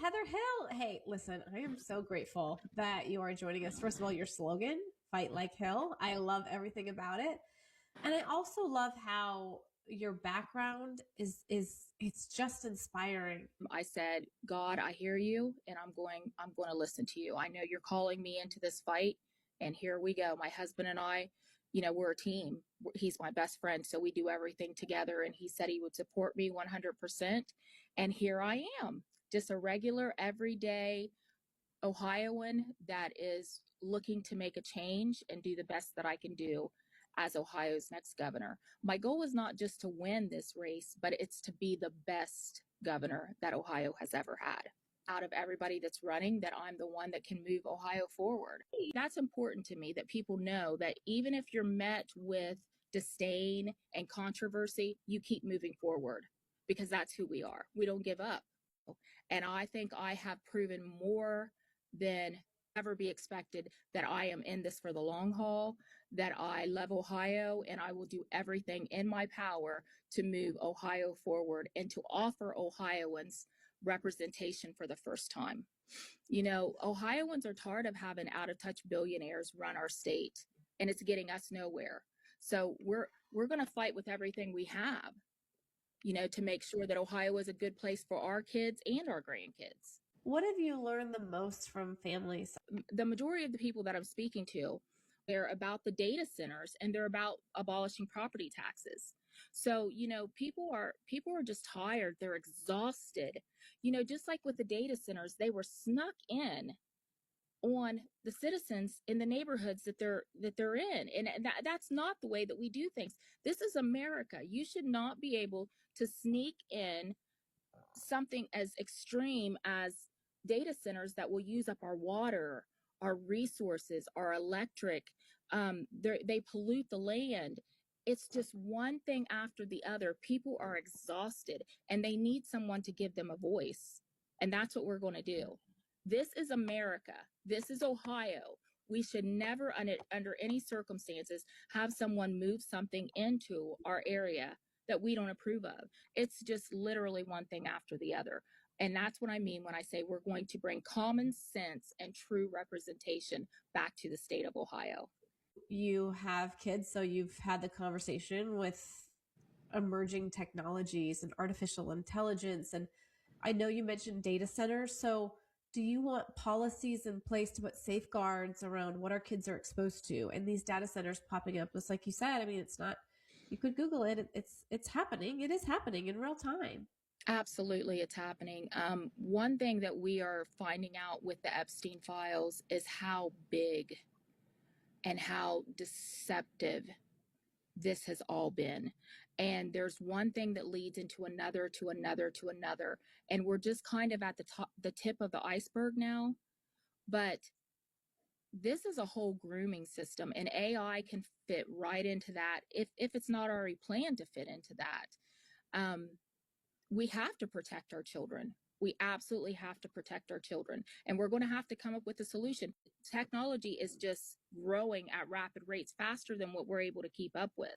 Heather Hill. Hey, listen, I am so grateful that you are joining us. First of all, your slogan, Fight Like Hill. I love everything about it. And I also love how your background is it's just inspiring. I said, God, I hear you, and I'm going to listen to you. I know you're calling me into this fight, and here we go. My husband and I, we're a team. He's my best friend, so we do everything together, and he said he would support me 100%. And here I am, just a regular, everyday Ohioan that is looking to make a change and do the best that I can do as Ohio's next governor. My goal is not just to win this race, but it's to be the best governor that Ohio has ever had. Out of everybody that's running, that I'm the one that can move Ohio forward. That's important to me, that people know that even if you're met with disdain and controversy, you keep moving forward, because that's who we are. We don't give up. And I think I have proven more than ever be expected that I am in this for the long haul, that I love Ohio, and I will do everything in my power to move Ohio forward and to offer Ohioans representation for the first time. Ohioans are tired of having out of touch billionaires run our state, and it's getting us nowhere. So we're going to fight with everything we have, to make sure that Ohio is a good place for our kids and our grandkids. What have you learned the most from families? The majority of the people that I'm speaking to, they're about the data centers, and they're about abolishing property taxes. So, people are just tired. They're exhausted. Just like with the data centers, they were snuck in on the citizens in the neighborhoods that they're in, and that's not the way that we do things. This is America. You should not be able to sneak in something as extreme as data centers that will use up our water, our resources, our electric. They pollute the land. It's just one thing after the other. People are exhausted, and they need someone to give them a voice, and that's what we're going to do. This is America. This is Ohio. We should never, under any circumstances, have someone move something into our area that we don't approve of. It's just literally one thing after the other. And that's what I mean when I say we're going to bring common sense and true representation back to the state of Ohio. You have kids, so you've had the conversation with emerging technologies and artificial intelligence. And I know you mentioned data centers. So do you want policies in place to put safeguards around what our kids are exposed to? And these data centers popping up, just like you said, I mean, it's not, you could Google it. It's happening. It is happening in real time. Absolutely, it's happening. One thing that we are finding out with the Epstein files is how big and how deceptive this has all been. And there's one thing that leads into another, to another, to another. And we're just kind of at the tip of the iceberg now. But this is a whole grooming system, and AI can fit right into that if it's not already planned to fit into that. We have to protect our children. We absolutely have to protect our children, and we're going to have to come up with a solution. Technology is just growing at rapid rates, faster than what we're able to keep up with.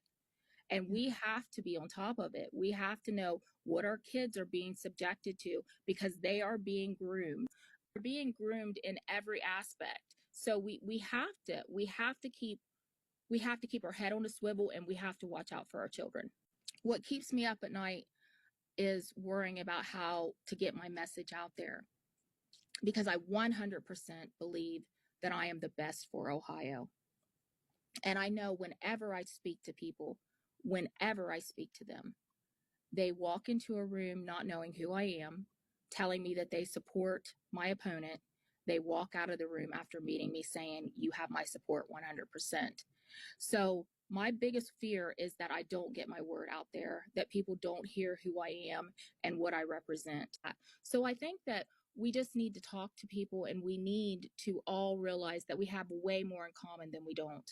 And we have to be on top of it. We have to know what our kids are being subjected to, because they are being groomed. They're being groomed in every aspect. So we have to keep our head on a swivel, and we have to watch out for our children. What keeps me up at night is worrying about how to get my message out there, because I 100% believe that I am the best for Ohio. And I know whenever I speak to people, whenever I speak to them, they walk into a room not knowing who I am, telling me that they support my opponent. They walk out of the room after meeting me saying, you have my support 100%. So my biggest fear is that I don't get my word out there, that people don't hear who I am and what I represent. So I think that we just need to talk to people, and we need to all realize that we have way more in common than we don't.